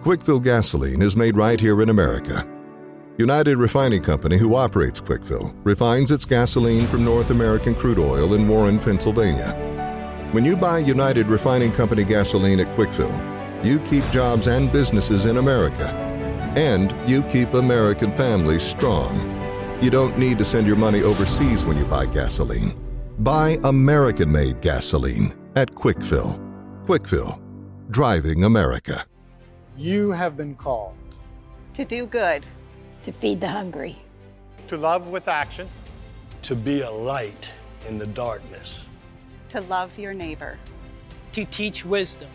Quickfill gasoline is made right here in America. United Refining Company, who operates Quickfill, refines its gasoline from North American crude oil in Warren, Pennsylvania. When you buy United Refining Company gasoline at Quickfill, you keep jobs and businesses in America, and you keep American families strong. You don't need to send your money overseas when you buy gasoline. Buy American-made gasoline at Quickfill. Quickfill, driving America. You have been called to do good, to feed the hungry, to love with action, to be a light in the darkness, to love your neighbor, to teach wisdom,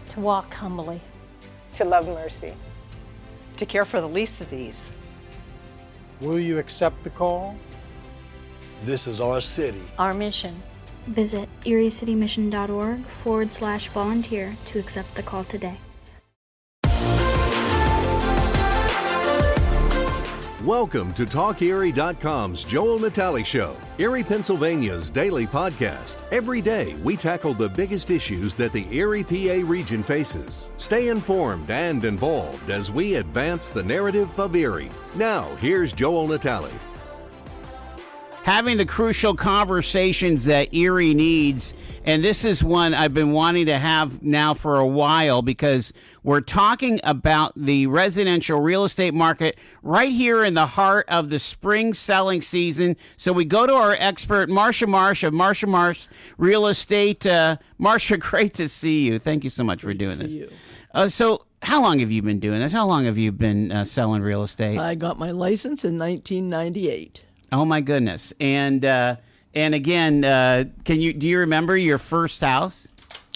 to walk humbly, to love mercy, to care for the least of these. Will you accept the call? This is our city. Our mission. Visit eriecitymission.org/volunteer to accept the call today. Welcome to TalkErie.com's Joel Natale Show, Erie, Pennsylvania's daily podcast. Every day, we tackle the biggest issues that the Erie, PA region faces. Stay informed and involved as we advance the narrative of Erie. Now, here's Joel Natale. Having the crucial conversations that Erie needs, and this is one I've been wanting to have now for a while because we're talking about the residential real estate market right here in the heart of the spring selling season. So we go to our expert, Marsha Marsh of Marsha Marsh Real Estate. Marsha, great to see you. Thank you so much for doing this. So how long have you been doing this? How long have you been selling real estate? I got my license in 1998. Oh my goodness! And again, do you remember your first house?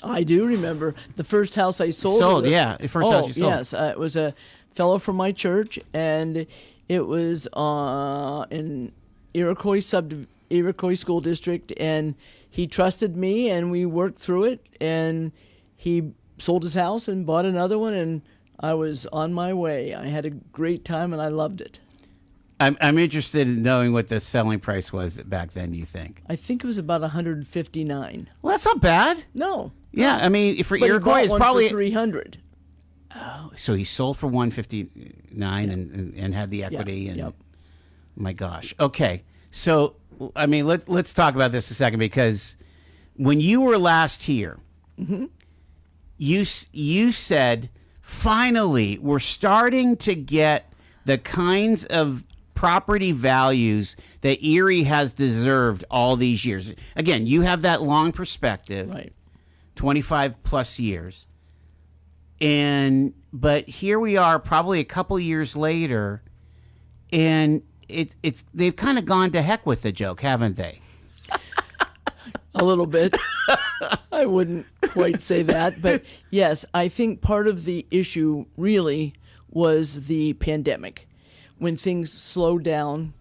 I do remember the first house I sold. The first house you sold. Yes, it was a fellow from my church, and it was in Iroquois School District, and he trusted me, and we worked through it, and he sold his house and bought another one, and I was on my way. I had a great time, and I loved it. I'm interested in knowing what the selling price was back then, do you think? I think it was about $159. Well, that's not bad. No. Yeah, I mean, for but Iroquois, it's probably for $300. Oh, so he sold for $159 and had the equity. Yeah. And Yep. My gosh. Okay, so I mean, let's talk about this a second, because when you were last here, you said finally we're starting to get the kinds of property values that Erie has deserved all these years. Again, you have that long perspective, right? 25 plus years, but here we are, probably a couple years later, and they've kind of gone to heck with the joke, haven't they? A little bit. I wouldn't quite say that, but yes, I think part of the issue really was the pandemic. When things slowed down,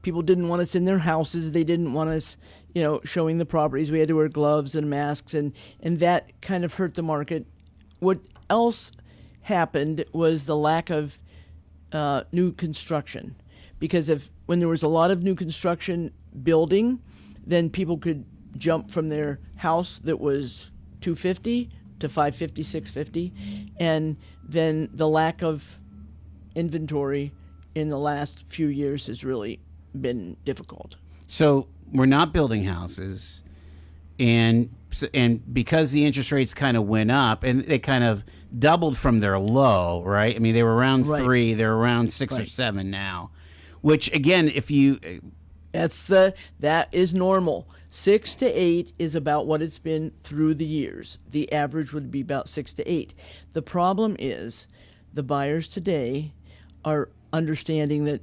people didn't want us in their houses. They didn't want us, showing the properties. We had to wear gloves and masks, and that kind of hurt the market. What else happened was the lack of new construction, because when there was a lot of new construction building, then people could jump from their house that was $250 to $550, $650, and then the lack of inventory in the last few years has really been difficult. So we're not building houses, and because the interest rates kind of went up, and they kind of doubled from their low, right? I mean, they were around 3, they're around 6 or 7 now, which again, that is normal. 6 to 8 is about what it's been through the years. The average would be about 6 to 8. The problem is the buyers today are understanding that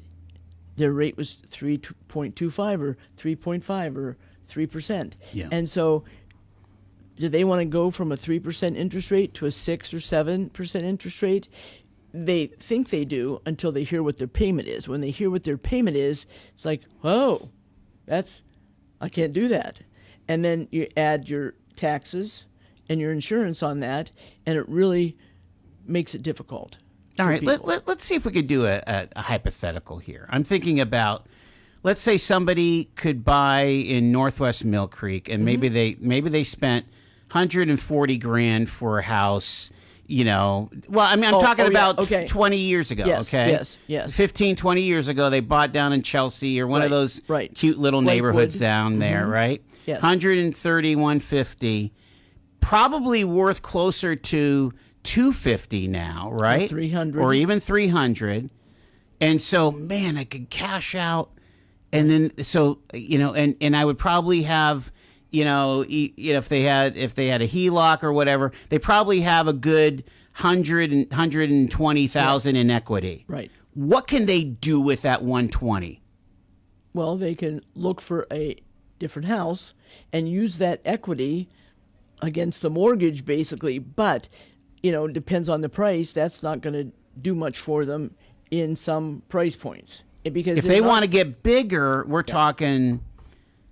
their rate was 3.25 or 3.5 or 3%. Yeah. And so do they want to go from a 3% interest rate to a 6 or 7% interest rate? They think they do until they hear what their payment is. When they hear what their payment is, it's like, oh, I can't do that. And then you add your taxes and your insurance on that, and it really makes it difficult. All right, let's see if we could do a hypothetical here. I'm thinking about, let's say somebody could buy in Northwest Mill Creek, and maybe they spent $140,000 for a house, Well, I mean, I'm talking about 20 years ago, okay? Yes. 15, 20 years ago, they bought down in Chelsea or one of those cute little neighborhoods down there, right? Yes. 130, 150, probably worth closer to 250 now, right? Or 300. Or even 300. And so, man, I could cash out. And then, and I would probably have, if they had a HELOC or whatever, they probably have a good 120,000 in equity. Right. What can they do with that 120? Well, they can look for a different house and use that equity against the mortgage, basically. But, depends on the price. That's not going to do much for them in some price points. Because if they want to get bigger, we're talking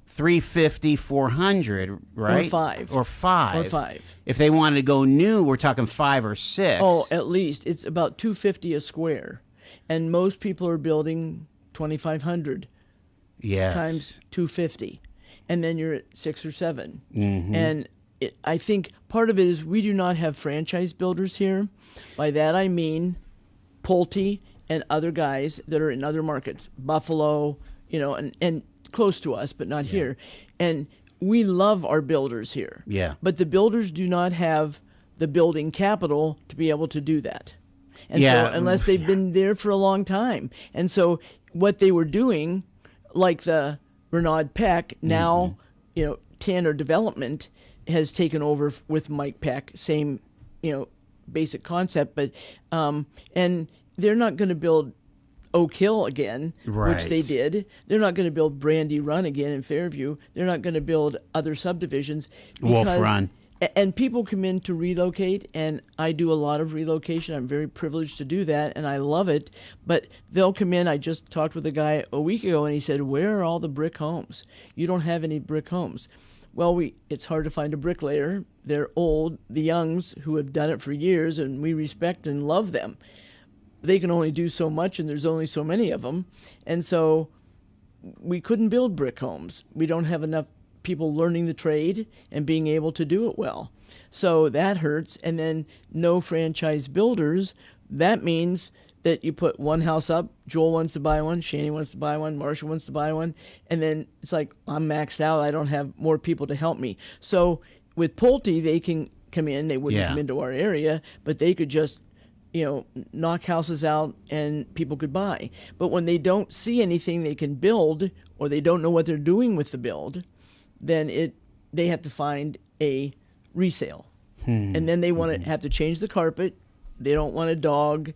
350, 400, right? Or five. If they wanted to go new, we're talking 5 or 6. Oh, at least. It's about $250 a square. And most people are building 2,500 times 250. And then you're at 6 or 7. Mm-hmm. And I think part of it is we do not have franchise builders here. By that I mean Pulte and other guys that are in other markets, Buffalo, and close to us, but not here. And we love our builders here. Yeah. But the builders do not have the building capital to be able to do that. And so unless they've been there for a long time. And so what they were doing, like the Renaud Peck, now, Tanner Development has taken over with Mike Peck, same, basic concept, but, and they're not going to build Oak Hill again, which they did. They're not going to build Brandy Run again in Fairview. They're not going to build other subdivisions. Wolf Run. And people come in to relocate, and I do a lot of relocation. I'm very privileged to do that, and I love it. But they'll come in. I just talked with a guy a week ago, and he said, "Where are all the brick homes? You don't have any brick homes." Well, it's hard to find a bricklayer. They're old. The youngs who have done it for years, and we respect and love them. They can only do so much, and there's only so many of them. And so we couldn't build brick homes. We don't have enough people learning the trade and being able to do it well. So that hurts. And then no franchise builders. That means that you put one house up, Joel wants to buy one, Shani wants to buy one, Marsha wants to buy one, and then it's like, I'm maxed out. I don't have more people to help me. So with Pulte, they can come in. They wouldn't come into our area, but they could just knock houses out and people could buy. But when they don't see anything they can build, or they don't know what they're doing with the build, then they have to find a resale. And then they want to have to change the carpet. They don't want a dog.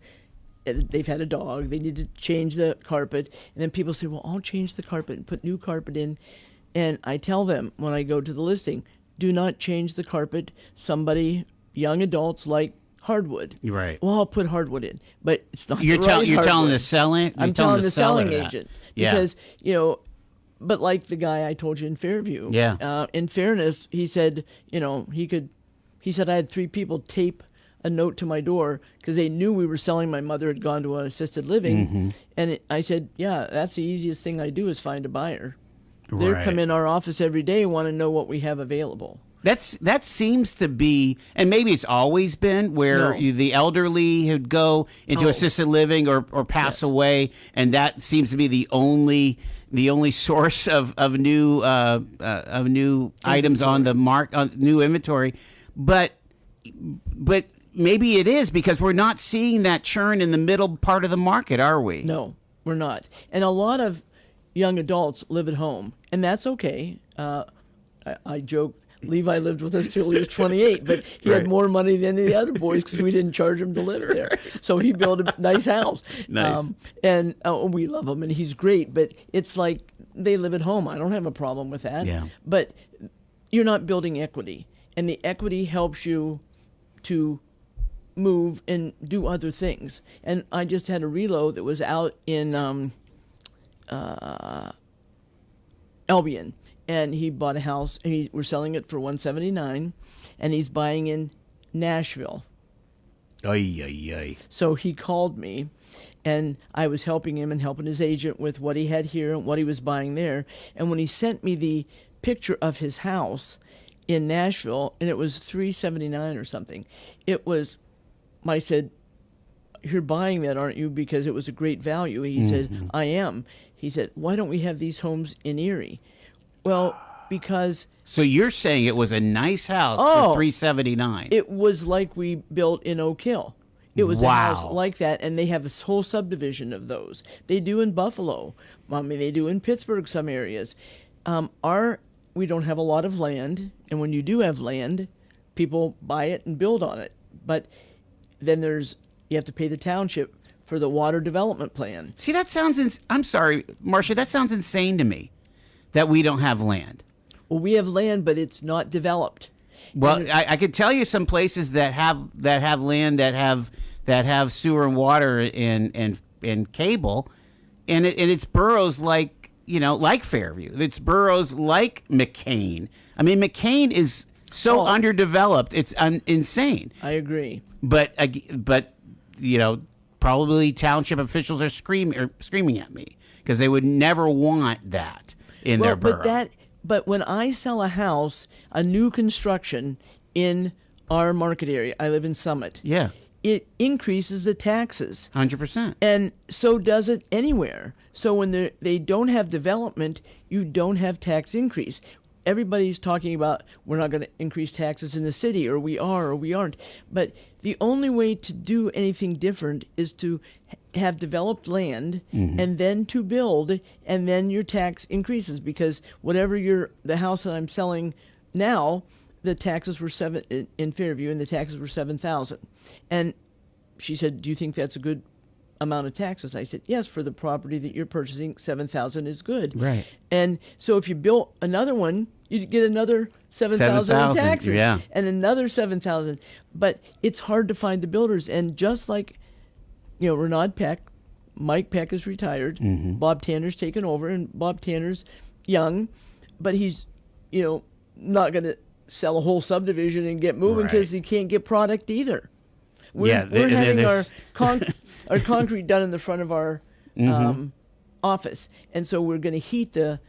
They've had a dog. They need to change the carpet. And then people say, well, I'll change the carpet and put new carpet in. And I tell them when I go to the listing, do not change the carpet. Young adults like hardwood. You're right. Well, I'll put hardwood in, but it's not. You're telling the selling. I'm telling the selling that. agent because but like the guy I told you in Fairview. Yeah. In fairness, he said He said I had 3 people tape a note to my door because they knew we were selling. My mother had gone to an assisted living, and I said, yeah, that's the easiest thing I do is find a buyer. They come in our office every day and want to know what we have available. That seems to be, and maybe it's always been, where the elderly would go into assisted living or pass away, and that seems to be the only source of new items on the new inventory. But maybe it is because we're not seeing that churn in the middle part of the market, are we? No, we're not. And a lot of young adults live at home, and that's okay. I joke. Levi lived with us till he was 28, but he had more money than the other boys because we didn't charge him to live there. So he built a nice house. Nice. And we love him, and he's great. But it's like they live at home. I don't have a problem with that. Yeah. But you're not building equity, and the equity helps you to move and do other things. And I just had a relo that was out in Albion. And he bought a house, and we're selling it for $179,000, and he's buying in Nashville. Ay. So he called me, and I was helping him and helping his agent with what he had here and what he was buying there. And when he sent me the picture of his house in Nashville, and it was $379,000 or something, it was I said, "You're buying that, aren't you? Because it was a great value." He said, "I am." He said, "Why don't we have these homes in Erie?" Well, because So you're saying it was a nice house for $379? it was like we built in Oak Hill. It was a house like that, and they have this whole subdivision of those. They do in Buffalo. I mean, they do in Pittsburgh, some areas. We don't have a lot of land, and when you do have land, people buy it and build on it. But then you have to pay the township for the water development plan. See, that sounds. I'm sorry, Marsha. That sounds insane to me. That we don't have land. Well, we have land, but it's not developed. Well, I could tell you some places that have land that have sewer and water and cable, and it's boroughs like Fairview. It's boroughs like McCain. I mean, McCain is so underdeveloped. It's insane. I agree. But probably township officials are screaming at me because they would never want that in their borough. But when I sell a house, a new construction in our market area, I live in Summit. Yeah. It increases the taxes. 100%. And so does it anywhere. So when they don't have development, you don't have tax increase. Everybody's talking about we're not going to increase taxes in the city, or we are, or we aren't. But the only way to do anything different is to have developed land and then to build, and then your tax increases, because whatever the house that I'm selling now, the taxes were in Fairview, and the taxes were $7,000. And she said, "Do you think that's a good amount of taxes?" I said, "Yes, for the property that you're purchasing, $7,000 is good." Right. And so if you built another one, you'd get another $7,000 in taxes, and another $7,000. But it's hard to find the builders. And just like, Renaud Peck, Mike Peck is retired, Bob Tanner's taken over, and Bob Tanner's young, but he's, not going to sell a whole subdivision and get moving because he can't get product either. We're having our concrete done in the front of our office, and so we're going to heat the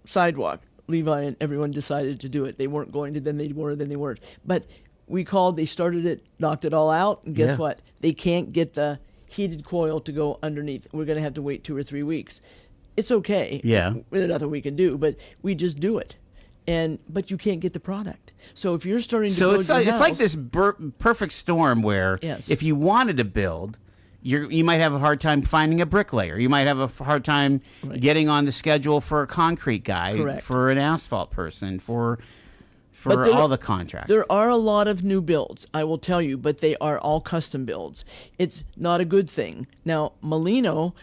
sidewalk. Levi and everyone decided to do it. They weren't going to, then they were, then they weren't. But we called, they started it, knocked it all out, and guess what? They can't get the heated coil to go underneath. We're going to have to wait 2 or 3 weeks. It's okay. Yeah. There's nothing we can do, but we just do it. But you can't get the product. So if you're starting to build your house, it's like this perfect storm where if you wanted to build, you might have a hard time finding a bricklayer. You might have a hard time getting on the schedule for a concrete guy, for an asphalt person, for all the contractors. There are a lot of new builds, I will tell you, but they are all custom builds. It's not a good thing. Now, Molino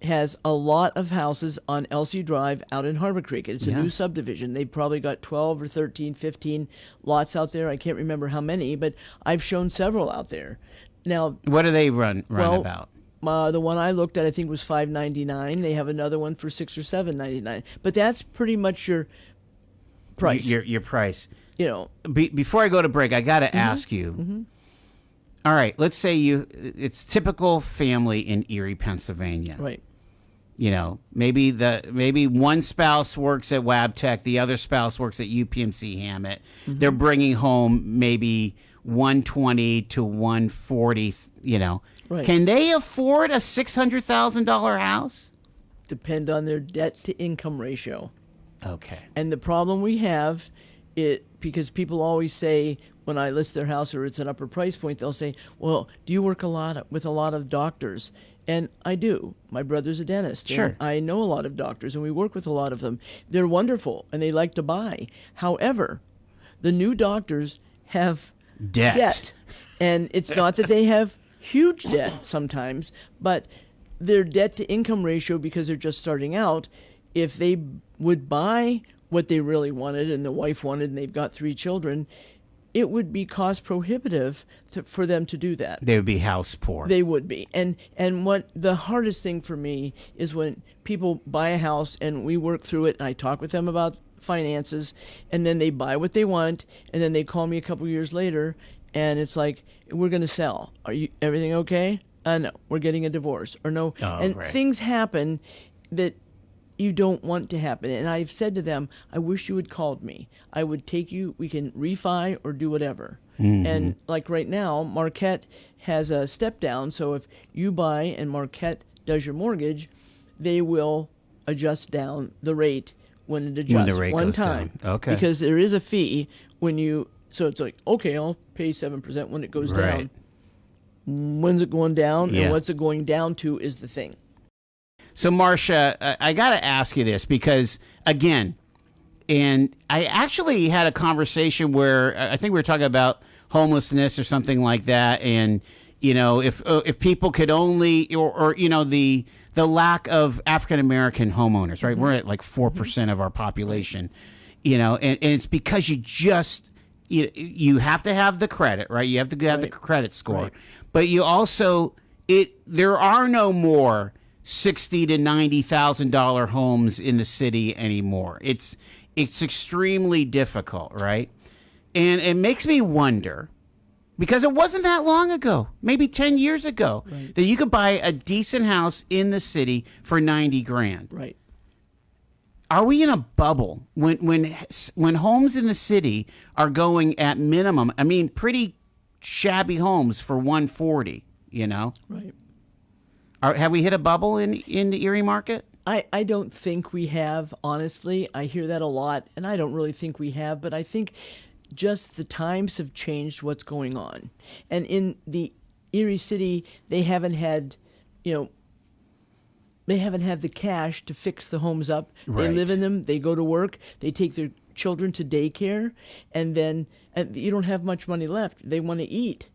has a lot of houses on Elsie Drive out in Harbor Creek. It's a new subdivision. They've probably got 12 or 13, 15 lots out there. I can't remember how many, but I've shown several out there. Now, what do they run about? The one I looked at, I think, was $599. They have another one for $6 or $799. But that's pretty much your price. Your price. Before I go to break, I got to ask you. All right, let's say it's typical family in Erie, Pennsylvania. Right. Maybe one spouse works at Wabtec, the other spouse works at UPMC Hammett. They're bringing home maybe $120 to $140. Right. Can they afford a $600,000 house? Depend on their debt to income ratio. Okay. And the problem we have, because people always say when I list their house or it's an upper price point, they'll say, "Well, do you work with a lot of doctors?" And I do. My brother's a dentist. Sure. And I know a lot of doctors, and we work with a lot of them. They're wonderful, and they like to buy. However, the new doctors have debt. And it's not that they have huge debt sometimes, but their debt to income ratio, because they're just starting out, if they would buy what they really wanted and the wife wanted and they've got 3 children, it would be cost prohibitive for them to do that. They would be house poor. They would be. And what the hardest thing for me is when people buy a house and we work through it and I talk with them about finances, and then they buy what they want, and then they call me a couple years later and it's like, "We're going to sell. Everything okay?" No, we're getting a divorce. Or no. Things happen that you don't want to happen. And I've said to them, I wish you had called me. I would take you, we can refi or do whatever. And like right now, Marquette has a step down. So if you buy and Marquette does your mortgage, they will adjust down the rate when it adjusts the rate one goes time. down. Okay. Because there is a fee when you, so it's like, okay, I'll pay 7% when it goes down. When's it going down and what's it going down to is the thing. So, Marsha, I got to ask you this because, again, and I actually had a conversation where I think we were talking about homelessness or something like that, and if people could only or the lack of African American homeowners, right? We're at like 4% of our population, and it's because you have to have the credit, right? You have to have the credit score, but you also there are no more $60,000 to $90,000 homes in the city anymore. It's extremely difficult, right? And it makes me wonder, because it wasn't that long ago, maybe 10 years ago, that you could buy a decent house in the city for $90,000. Right. Are we in a bubble when homes in the city are going at minimum? I mean, pretty shabby homes for $140. Right. Have we hit a bubble in the Erie market? I don't think we have, honestly. I hear that a lot, and I don't really think we have, but I think just the times have changed what's going on. And in the Erie City, they haven't had, they haven't had the cash to fix the homes up. They live in them, they go to work, they take their children to daycare, and then you don't have much money left. They want to eat.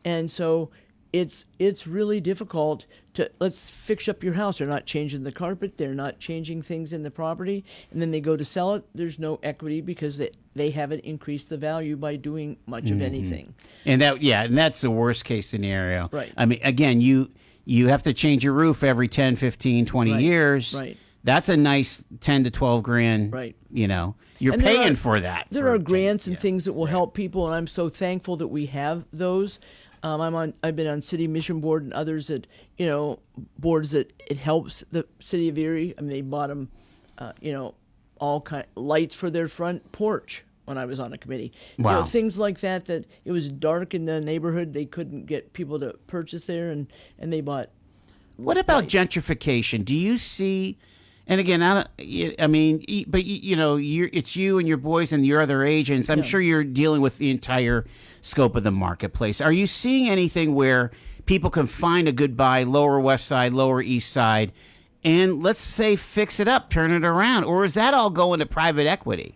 And so it's really difficult to, let's fix up your house. They're not changing the carpet. They're not changing things in the property. And then they go to sell it. There's no equity because they haven't increased the value by doing much of anything. And that's the worst case scenario. Right. I mean, again, you have to change your roof every 10, 15, 20 years. Right. That's a nice 10 to 12 grand. Right. You're And paying for that. There are grants and things that will help people, and I'm so thankful that we have those. I've been on City Mission Board and others that, boards that it helps the city of Erie. I mean, they bought them, all kind of lights for their front porch when I was on a committee. Wow. Things like that it was dark in the neighborhood. They couldn't get people to purchase there, and they bought. What about gentrification? Do you see? And again, it's you and your boys and your other agents. I'm sure you're dealing with the entire scope of the marketplace. Are you seeing anything where people can find a good buy, Lower West Side, Lower East Side, and let's say fix it up, turn it around? Or is that all going to private equity?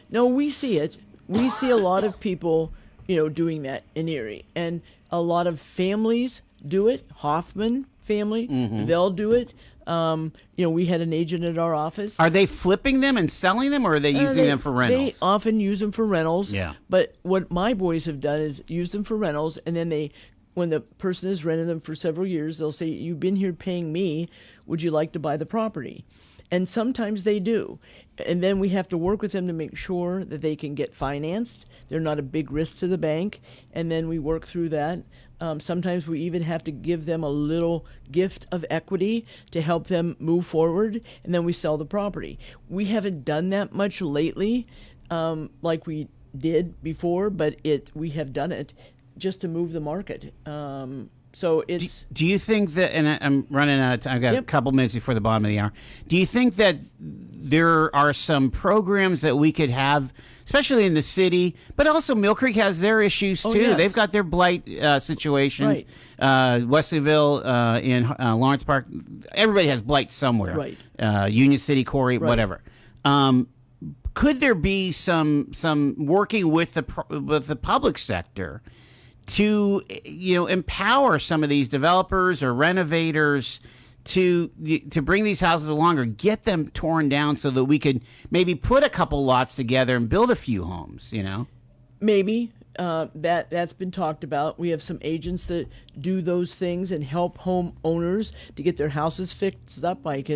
No, we see it. We see a lot of people, doing that in Erie. And a lot of families do it. Hoffman family, they'll do it. We had an agent at our office. Are they flipping them and selling them, or are they using them for rentals? They often use them for rentals. Yeah. But what my boys have done is use them for rentals, and then when the person has rented them for several years, they'll say, "You've been here paying me. Would you like to buy the property?" And sometimes they do. And then we have to work with them to make sure that they can get financed. They're not a big risk to the bank. And then we work through that. Sometimes we even have to give them a little gift of equity to help them move forward. And then we sell the property. We haven't done that much lately like we did before, but we have done it just to move the market. So it's. Do you think that? And I'm running out of time. I've got a couple minutes before the bottom of the hour. Do you think that there are some programs that we could have, especially in the city, but also Mill Creek has their issues too. Yes. They've got their blight situations. Right. Wesleyville in Lawrence Park. Everybody has blight somewhere. Right. Union City, Corey, whatever. Could there be some working with the public sector to empower some of these developers or renovators to bring these houses along or get them torn down so that we could maybe put a couple lots together and build a few homes? Maybe that's been talked about. We have some agents that do those things and help homeowners to get their houses fixed up. Like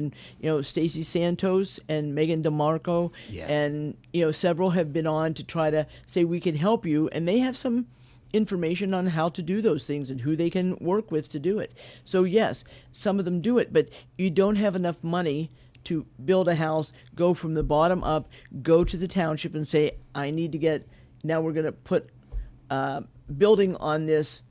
Stacy Santos and Megan DeMarco, and several have been on to try to say we can help you, and they have some information on how to do those things and who they can work with to do it. So yes, some of them do it, but you don't have enough money to build a house, go from the bottom up, go to the township and say, I need to get, now we're going to put building on this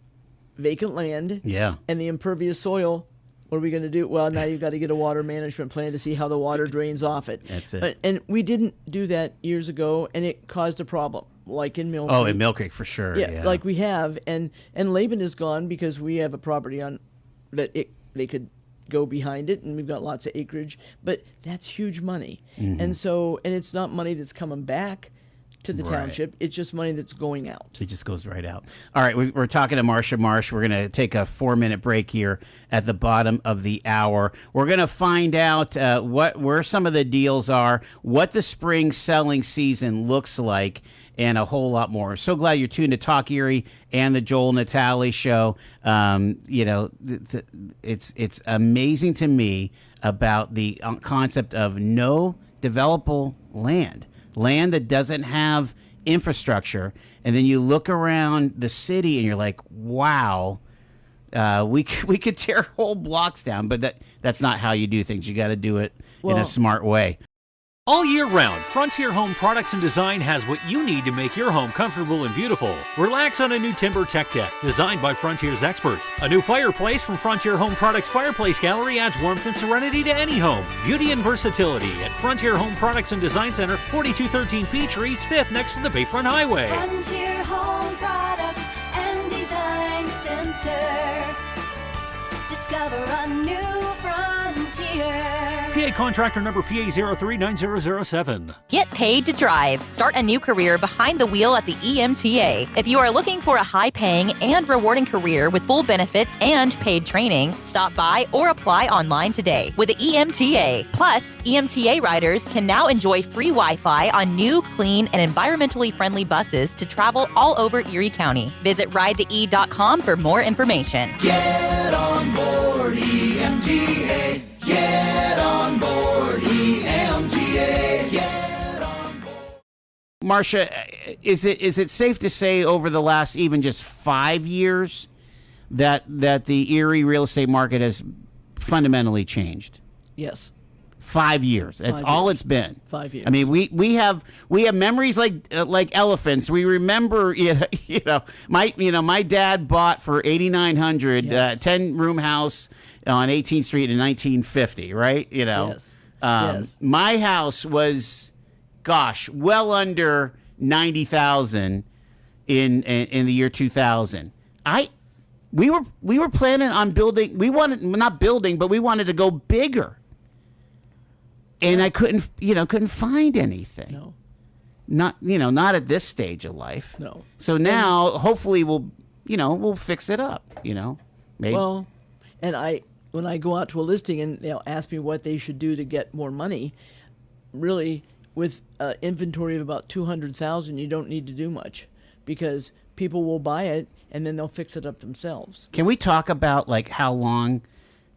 vacant land and the impervious soil. What are we going to do? Well, now you've got to get a water management plan to see how the water drains off it. That's it. And we didn't do that years ago, and it caused a problem, like in Mill Creek. Oh, in Mill Creek, for sure. Yeah, like we have. And Laban is gone because we have a property on that they could go behind it, and we've got lots of acreage. But that's huge money. Mm-hmm. And it's not money that's coming back to the township. It's just money that's going out. It just goes right out. All right, we're talking to Marsha Marsh. We're going to take a 4-minute break here at the bottom of the hour. We're going to find out where some of the deals are, what the spring selling season looks like, and a whole lot more. So glad you're tuned to Talk Erie and the Joel Natale Show. It's amazing to me about the concept of no developable land that doesn't have infrastructure. And then you look around the city and you're like, wow, we could tear whole blocks down. But that's not how you do things. You got to do it in a smart way. All year round, Frontier Home Products and Design has what you need to make your home comfortable and beautiful. Relax on a new timber tech deck designed by Frontier's experts. A new fireplace from Frontier Home Products Fireplace Gallery adds warmth and serenity to any home. Beauty and versatility at Frontier Home Products and Design Center, 4213 Peachtree, 5th next to the Bayfront Highway. Frontier Home Products and Design Center. Discover a new frontier. PA contractor number PA039007. Get paid to drive. Start a new career behind the wheel at the EMTA. If you are looking for a high-paying and rewarding career with full benefits and paid training, stop by or apply online today with the EMTA. Plus, EMTA riders can now enjoy free Wi-Fi on new, clean, and environmentally friendly buses to travel all over Erie County. Visit ridethee.com for more information. Get on board EMTA. Get on board EMTA. Get on board. Marsha, is it safe to say over the last even just 5 years that the Erie real estate market has fundamentally changed? Yes. 5 years. That's all it's been. 5 years. I mean, we have memories like elephants. We remember, my dad bought for $8,900 10-room house on 18th Street in 1950, right? Yes. Yes. My house was, well under 90,000 in the year 2000. We were planning on building. We wanted to go bigger. And I couldn't find anything. No. Not at this stage of life. No. So now, hopefully, we'll fix it up. Maybe. Well, and when I go out to a listing and they'll ask me what they should do to get more money, really, with inventory of about 200,000, you don't need to do much because people will buy it and then they'll fix it up themselves. Can we talk about like how long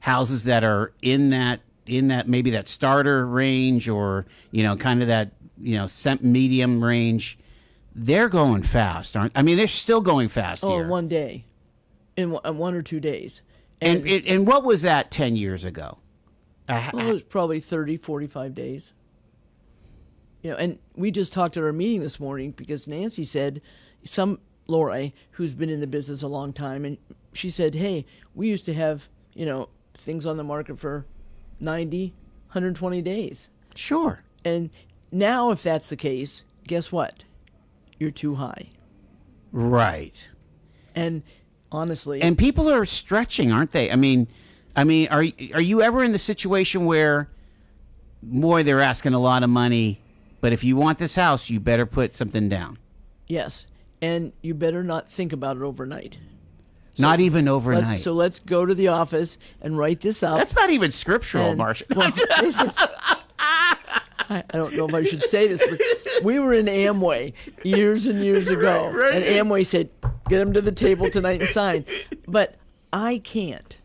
houses that are in that maybe that starter range or kind of that medium range, they're going fast, aren't? I mean, they're still going fast here. In one day, in 1 or 2 days. And what was that 10 years ago? It was probably 30, 45 days. And we just talked at our meeting this morning because Nancy said, Lori, who's been in the business a long time, and she said, hey, we used to have, things on the market for 90, 120 days. Sure. And now if that's the case, guess what? You're too high. Right. And honestly, and people are stretching, aren't they? I mean, are you ever in the situation where, boy, they're asking a lot of money, but if you want this house, you better put something down? Yes, and you better not think about it overnight. Not even overnight. So let's go to the office and write this up. That's not even scriptural, Marsha. Well, I don't know if I should say this, but we were in Amway years and years ago, right. And Amway said, get them to the table tonight and sign. But I can't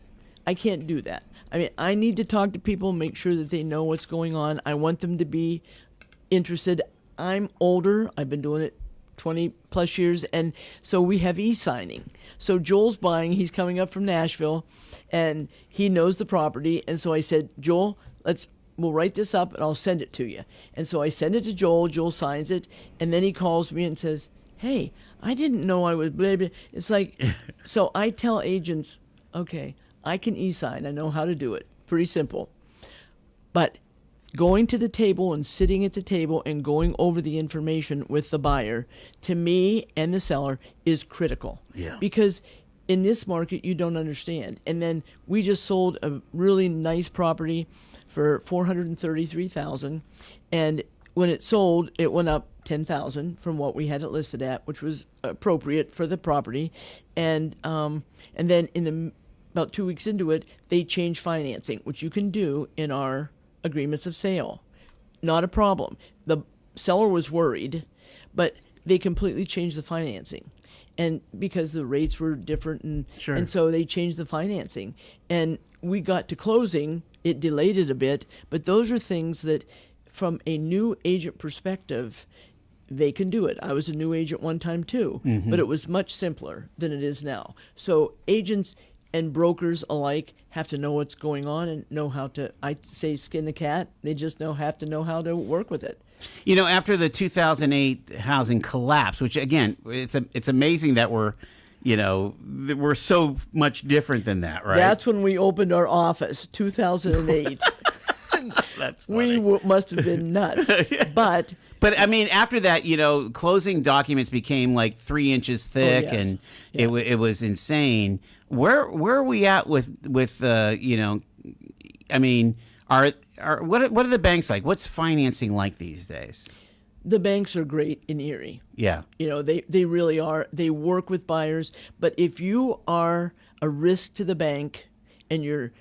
do that. I mean, I need to talk to people, make sure that they know what's going on. I want them to be interested. I'm older. I've been doing it 20 plus years, and so we have e-signing. So Joel's buying, he's coming up from Nashville, and he knows the property, and so I said, Joel, let's we'll write this up and I'll send it to you. And so I send it to Joel. Joel signs it, and then he calls me and says, "Hey, I didn't know I was." Blah, blah. It's like, so I tell agents, okay, I can e-sign. I know how to do it. Pretty simple. But going to the table and sitting at the table and going over the information with the buyer, to me and the seller, is critical. Yeah. Because in this market, you don't understand. And then we just sold a really nice property for $433,000, and when it sold, it went up $10,000 from what we had it listed at, which was appropriate for the property. And then about 2 weeks into it, they changed financing, which you can do in our agreements of sale. Not a problem. The seller was worried, but they completely changed the financing. And because the rates were different, and so they changed the financing. And we got to closing, it delayed it a bit, but those are things that, from a new agent perspective, they can do it. I was a new agent one time too, but it was much simpler than it is now. So agents and brokers alike have to know what's going on and know how to, I say, skin the cat. They just have to know how to work with it. You know, after the 2008 housing collapse, which again, it's amazing that we're so much different than that, right? That's when we opened our office, 2008. That's funny. We must have been nuts. But I mean, after that, closing documents became like 3 inches thick, and it was insane. Where are we at with I mean, what are the banks like? What's financing like these days? The banks are great in Erie. Yeah. They really are. They work with buyers. But if you are a risk to the bank and you're,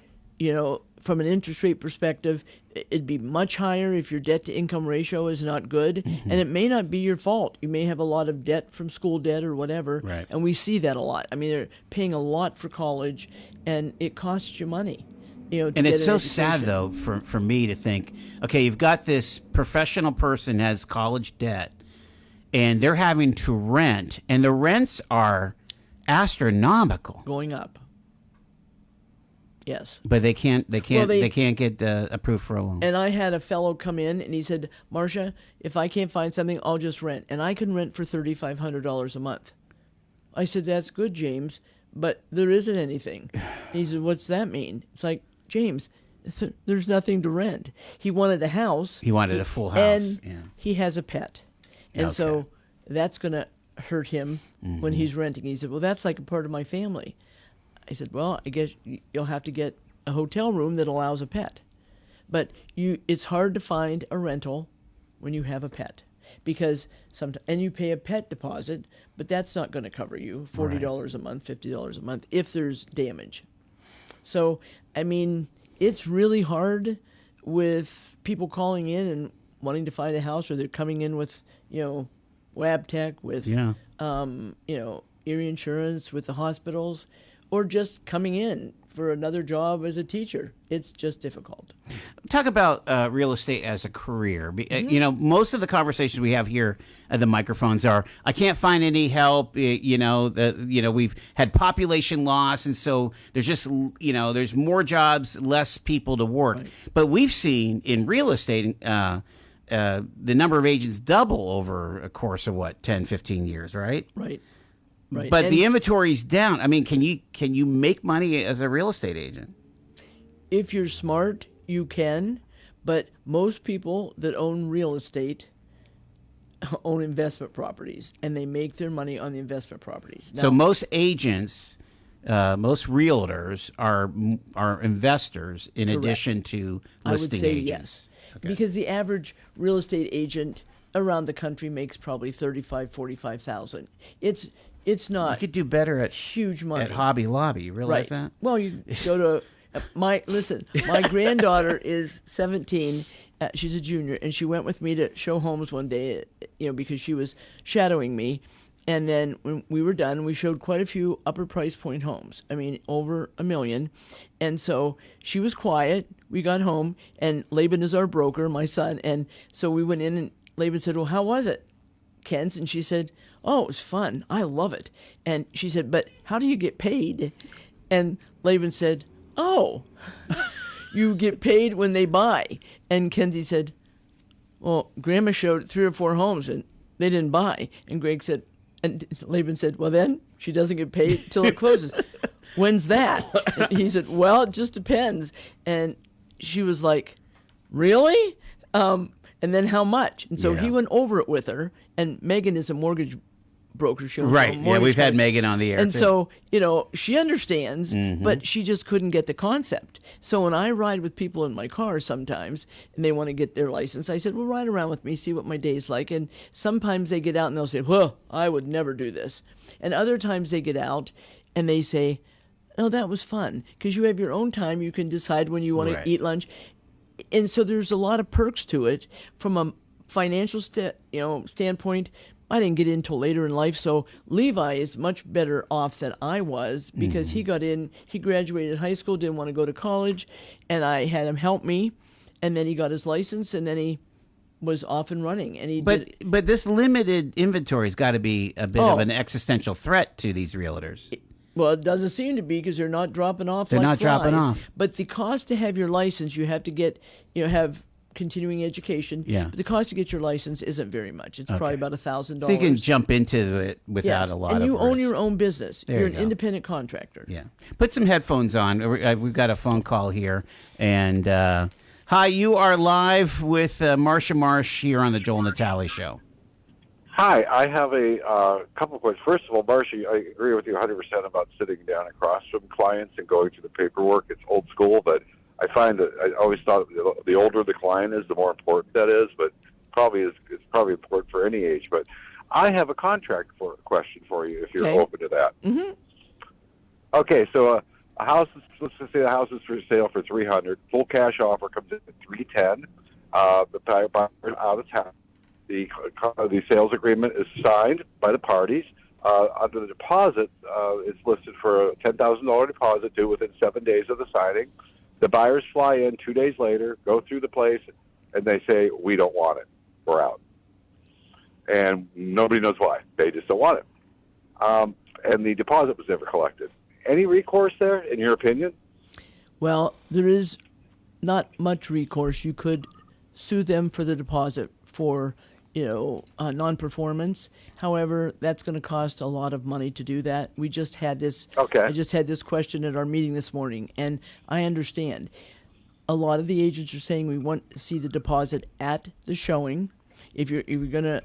from an interest rate perspective, it'd be much higher if your debt to income ratio is not good. And it may not be your fault. You may have a lot of debt from school debt or whatever. Right. And we see that a lot. I mean, they're paying a lot for college, and it costs you money. And it's so sad, though, for me to think, okay, you've got this professional person has college debt, and they're having to rent, and the rents are astronomical, going up. Yes, but they can't get approved for a loan. And I had a fellow come in, and he said, "Marsha, if I can't find something, I'll just rent, and I can rent for $3,500 a month." I said, "That's good, James, but there isn't anything." He said, "What's that mean?" It's like, James, there's nothing to rent. He wanted a house. He wanted a full house. And he has a pet. And so that's going to hurt him when he's renting. He said, "Well, that's like a part of my family." I said, "Well, I guess you'll have to get a hotel room that allows a pet." But it's hard to find a rental when you have a pet, because and you pay a pet deposit, but that's not going to cover you $40 a month, $50 a month if there's damage. So, I mean, it's really hard with people calling in and wanting to find a house, or they're coming in with, Wab Tech, with, Erie Insurance, with the hospitals, or just coming in for another job as a teacher. It's just difficult. Talk about real estate as a career. Most of the conversations we have here at the microphones are, I can't find any help. We've had population loss, and so there's just, there's more jobs, less people to work. Right. But we've seen in real estate the number of agents double over a course of 10, 15 years, right? Right. Right. But the inventory's down. I mean, can you make money as a real estate agent? If you're smart, you can. But most people that own real estate own investment properties, and they make their money on the investment properties. Now, so most agents, most realtors are investors in correct. Addition to listing I would say agents. Yes, because the average real estate agent around the country makes probably $35,000, $45,000. It's not. You could do better at huge money at Hobby Lobby. You realize that? Well, you go to my granddaughter is 17. She's a junior, and she went with me to show homes one day, because she was shadowing me. And then when we were done, we showed quite a few upper price point homes. I mean, over $1 million. And so she was quiet. We got home, and Laban is our broker, my son. And so we went in, and Laban said, "Well, how was it, Kent?" And she said, "Oh, it was fun. I love it." And she said, "But how do you get paid?" And Laban said, "Oh, you get paid when they buy. And Kenzie said, well, Grandma showed 3 or 4 homes and they didn't buy. And Greg said, and Laban said, well, then she doesn't get paid till it closes. When's that? And he said, well, it just depends. And she was like, really? And then how much? And so he went over it with her. And Megan is a mortgage broker. Right. Yeah, we've had Megan on the air. And too. so, she understands, but she just couldn't get the concept. So when I ride with people in my car sometimes and they want to get their license, I said, well, ride around with me, see what my day's like. And sometimes they get out and they'll say, well, I would never do this. And other times they get out and they say, oh, that was fun because you have your own time. You can decide when you want to eat lunch. And so there's a lot of perks to it from a financial standpoint. I didn't get in until later in life, so Levi is much better off than I was because he got in, he graduated high school, didn't want to go to college, and I had him help me, and then he got his license, and then he was off and running. And But this limited inventory has got to be a bit of an existential threat to these realtors. Well, it doesn't seem to be because they're not dropping off They're like not flies. dropping off. But the cost to have your license, you have to get, have continuing education. Yeah. But the cost to get your license isn't very much. It's probably about $1,000. So you can jump into it without a lot of and you own risk. your own business. There You're you an go. independent contractor. Yeah. Put some headphones on. We've got a phone call here. And hi, you are live with Marsha Marsh here on the Joel Natale Show. Hi, I have a couple of questions. First of all, Marsha, I agree with you 100% about sitting down across from clients and going through the paperwork. It's old school, but I find that I always thought the older the client is, the more important that is, but it's probably important for any age. But I have a contract question for you if you're open to that. Mm-hmm. Okay, so a house, let's just say the house is for sale for $300. Full cash offer comes in at $310. The buyer out of town. The sales agreement is signed by the parties. Under the deposit, it's listed for a $10,000 deposit due within 7 days of the signing. The buyers fly in 2 days later, go through the place, and they say, we don't want it. We're out. And nobody knows why. They just don't want it. And the deposit was never collected. Any recourse there, in your opinion? Well, there is not much recourse. You could sue them for the deposit for non-performance. However, that's going to cost a lot of money to do that. We just had this. Okay. I just had this question at our meeting this morning, and I understand. A lot of the agents are saying we want to see the deposit at the showing. If you're going to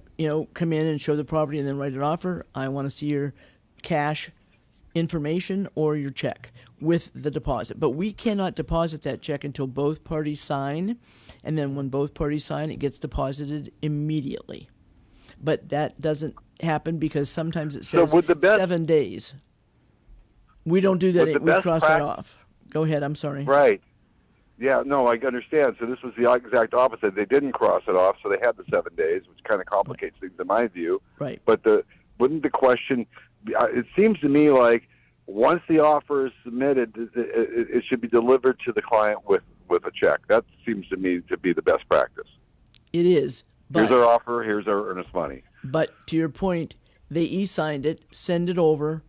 come in and show the property and then write an offer, I want to see your cash information or your check with the deposit. But we cannot deposit that check until both parties sign, and then when both parties sign, it gets deposited immediately. But that doesn't happen because sometimes it says 7 days. We don't do that. We cross that off. Go ahead. I'm sorry. Right. Yeah, no, I understand. So this was the exact opposite. They didn't cross it off, so they had the 7 days, which kind of complicates things in my view. Right. But wouldn't the question, it seems to me like once the offer is submitted, it should be delivered to the client with a check. That seems to me to be the best practice. It is. But, here's our offer, here's our earnest money. But to your point, they e-signed it, send it over.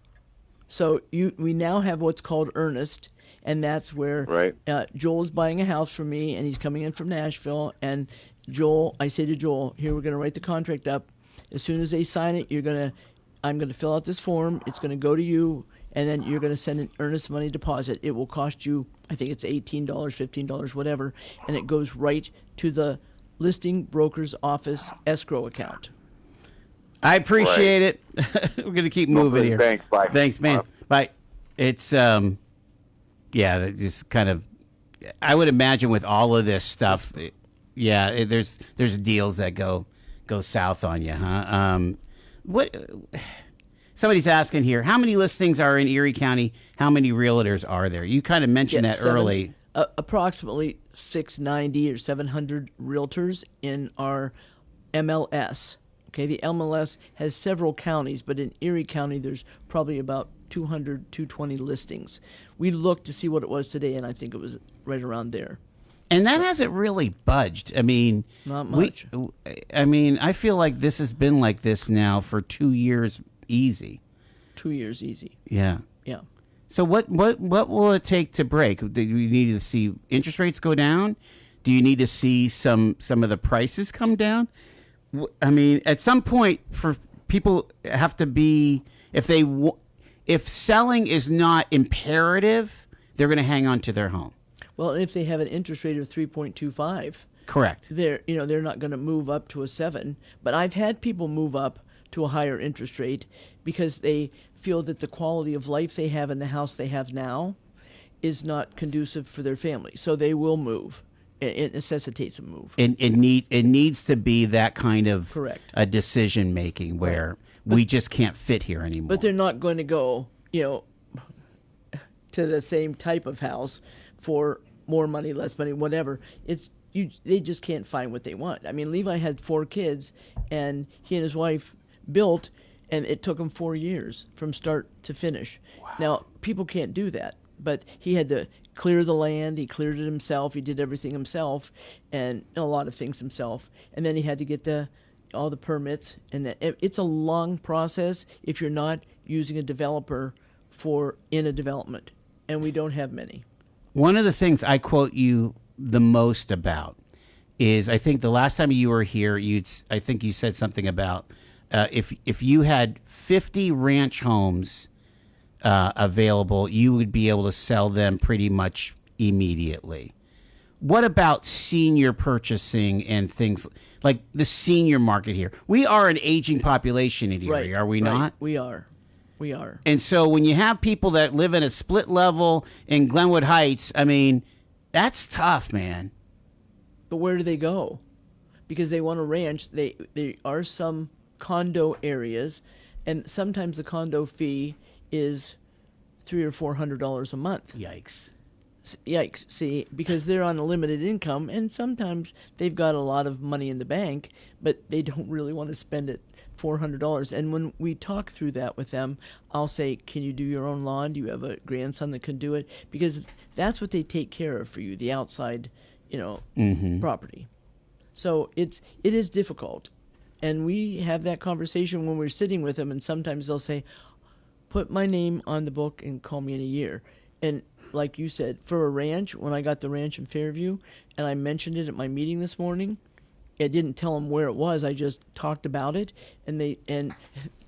So we now have what's called earnest, and that's where Joel's buying a house from me, and he's coming in from Nashville. And I say to Joel, here, we're going to write the contract up. As soon as they sign it, I'm going to fill out this form. It's going to go to you, and then you're going to send an earnest money deposit. It will cost you, I think it's $18, $15, whatever, and it goes right to the listing broker's office escrow account. I appreciate it. We're going to keep moving here. Thanks. Bye. Thanks, man. Bye. It's just kind of. I would imagine with all of this stuff, there's deals that go south on you, huh? What? Somebody's asking here, how many listings are in Erie County? How many realtors are there? You kind of mentioned that early. Approximately 690 or 700 realtors in our MLS. Okay, the MLS has several counties, but in Erie County, there's probably about 200, 220 listings. We looked to see what it was today, and I think it was right around there. And that hasn't really budged. I mean, not much. I feel like this has been like this now for 2 years easy. 2 years easy. Yeah. Yeah. So what will it take to break? Do you need to see interest rates go down? Do you need to see some of the prices come down? I mean, at some point, for people have to be, if selling is not imperative, they're going to hang on to their home. Well, if they have an interest rate of 3.25, correct. They're not going to move up to a 7. But I've had people move up to a higher interest rate because they feel that the quality of life they have in the house they have now is not conducive for their family, so they will move. It necessitates a move. It needs to be that kind of correct a decision making where we just can't fit here anymore. But they're not going to go, to the same type of house for more money, less money, whatever. They just can't find what they want. I mean, Levi had 4 kids, and he and his wife built, and it took him 4 years from start to finish. Wow. Now, people can't do that, but he had to clear the land. He cleared it himself. He did everything himself, and a lot of things himself. And then he had to get all the permits, and it's a long process if you're not using a developer in a development, and we don't have many. One of the things I quote you the most about is, I think the last time you were here, I think you said something about if you had 50 ranch homes available, you would be able to sell them pretty much immediately. What about senior purchasing and things like the senior market here? We are an aging population in Erie, are we not? We are. And so when you have people that live in a split level in Glenwood Heights, I mean, that's tough, man. But where do they go? Because they want a ranch. There are some condo areas, and sometimes the condo fee is $300 or $400 a month. Yikes. See, because they're on a limited income, and sometimes they've got a lot of money in the bank, but they don't really want to spend it $400. And when we talk through that with them, I'll say, can you do your own lawn? Do you have a grandson that can do it? Because that's what they take care of for you, the outside, property. So it is difficult. And we have that conversation when we're sitting with them, and sometimes they'll say, put my name on the book and call me in a year. And like you said, for a ranch, when I got the ranch in Fairview, and I mentioned it at my meeting this morning, I didn't tell them where it was. I just talked about it, and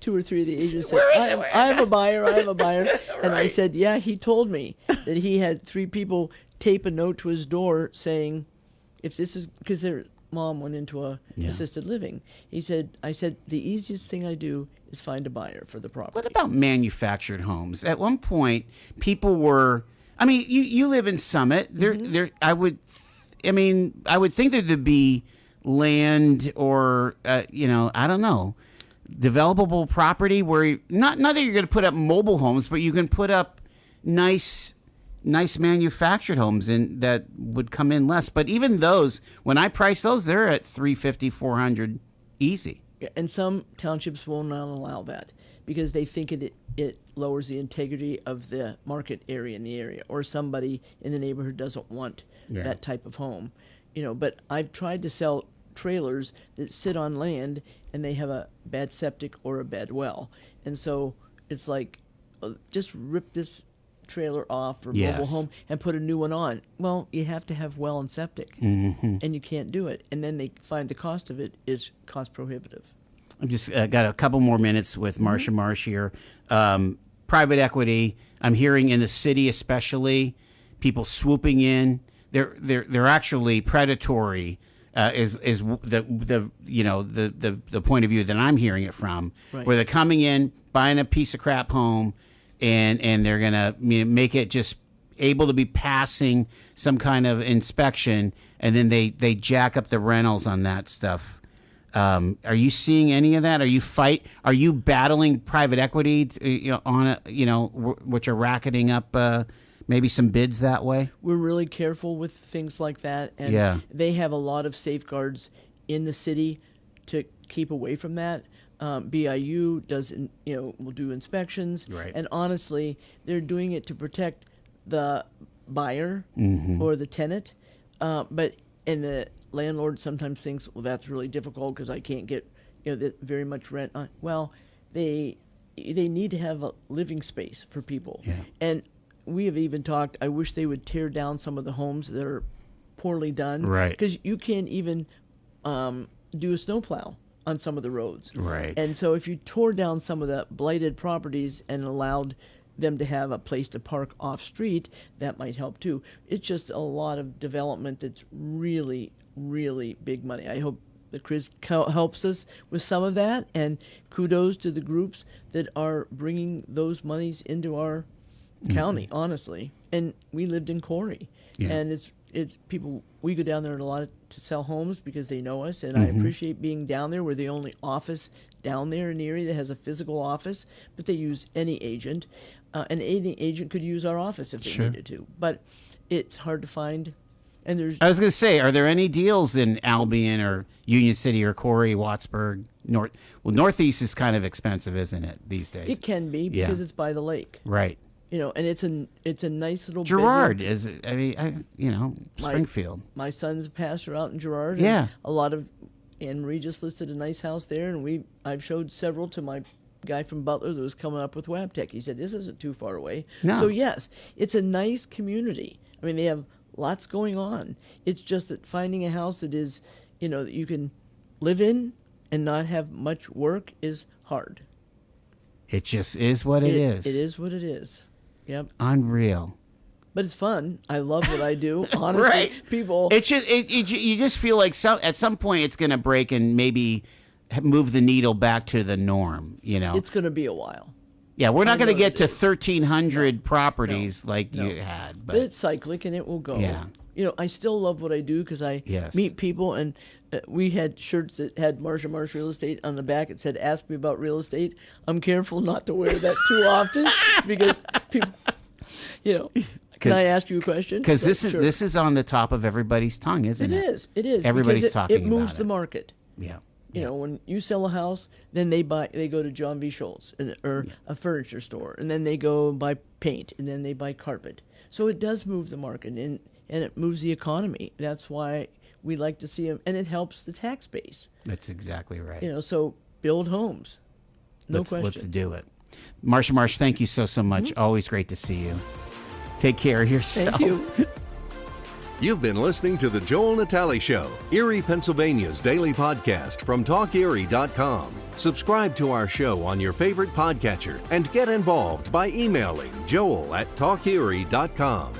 2 or 3 of the agents said, I have a buyer. Right. And I said, yeah, he told me that he had 3 people tape a note to his door saying, if this is, because their mom went into a assisted living. I said, the easiest thing I do is find a buyer for the property. What about manufactured homes? At one point, people were, I mean, you live in Summit. I would think there'd be land or, I don't know, developable property where not that you're going to put up mobile homes, but you can put up nice manufactured homes that would come in less. But even those, when I price those, they're at $350, $400 easy. Yeah, and some townships will not allow that because they think it lowers the integrity of the market area in the area, or somebody in the neighborhood doesn't want that type of home. But I've tried to sell trailers that sit on land and they have a bad septic or a bad well. And so it's like, just rip this trailer off or mobile home and put a new one on. Well, you have to have well and septic, and you can't do it. And then they find the cost of it is cost prohibitive. I've just got a couple more minutes with Marsha Marsh here. Private equity, I'm hearing in the city especially, people swooping in. They're actually predatory. Is the point of view that I'm hearing it from, where they're coming in, buying a piece of crap home, and they're gonna make it just able to be passing some kind of inspection, and then they jack up the rentals on that stuff. Are you seeing any of that? Are you battling private equity which are racketing up maybe some bids that way? We're really careful with things like that, and they have a lot of safeguards in the city to keep away from that. BIU will do inspections, and honestly, they're doing it to protect the buyer or the tenant, and the landlord sometimes thinks, well, that's really difficult because I can't get very much rent. Well, they need to have a living space for people, and we have even talked, I wish they would tear down some of the homes that are poorly done. Right. Because you can't even do a snowplow on some of the roads. Right. And so if you tore down some of the blighted properties and allowed them to have a place to park off street, that might help too. It's just a lot of development that's really, really big money. I hope the Chris helps us with some of that, and kudos to the groups that are bringing those monies into our county, honestly. And we lived in Corey, and it's people, we go down there a lot to sell homes because they know us, and I appreciate being down there. We're the only office down there in Erie that has a physical office, but they use any agent. And any agent could use our office if they needed to, but it's hard to find. And there's. I was going to say, are there any deals in Albion or Union City or Corey, Wattsburg, Northeast is kind of expensive, isn't it, these days? It can be because it's by the lake, right? You know, and it's a nice little. Girard bedroom. Springfield. My son's a pastor out in Girard. Yeah, and a lot of Anne Marie just listed a nice house there, and I've showed several to my guy from Butler that was coming up with Wabtec. He said, this isn't too far away. No. So yes, it's a nice community. I mean, they have lots going on. It's just that finding a house that is, that you can live in and not have much work is hard. It just is what it is. It is what it is. Yep. Unreal. But it's fun. I love what I do. Honestly, right. People. It's just you just feel like at some point it's going to break and maybe move the needle back to the norm. It's going to be a while. Yeah, we're not going to get to 1,300 properties you had. But it's cyclic and it will go. Yeah. I still love what I do because I meet people, and we had shirts that had Marsha Marsh Real Estate on the back. It said, ask me about real estate. I'm careful not to wear that too often because people, can I ask you a question? Because this is on the top of everybody's tongue, isn't it? It is. Everybody's talking about it. It moves the market. Yeah. When you sell a house, then they go to John V. Schultz or a furniture store, and then they go buy paint, and then they buy carpet. So it does move the market, and it moves the economy. That's why we like to see them, and it helps the tax base. That's exactly right. So build homes. No question. Let's do it. Marsha Marsh, thank you so much. Always great to see you. Take care of yourself. Thank you. You've been listening to The Joel Natale Show, Erie, Pennsylvania's daily podcast from TalkErie.com. Subscribe to our show on your favorite podcatcher and get involved by emailing joel@TalkErie.com.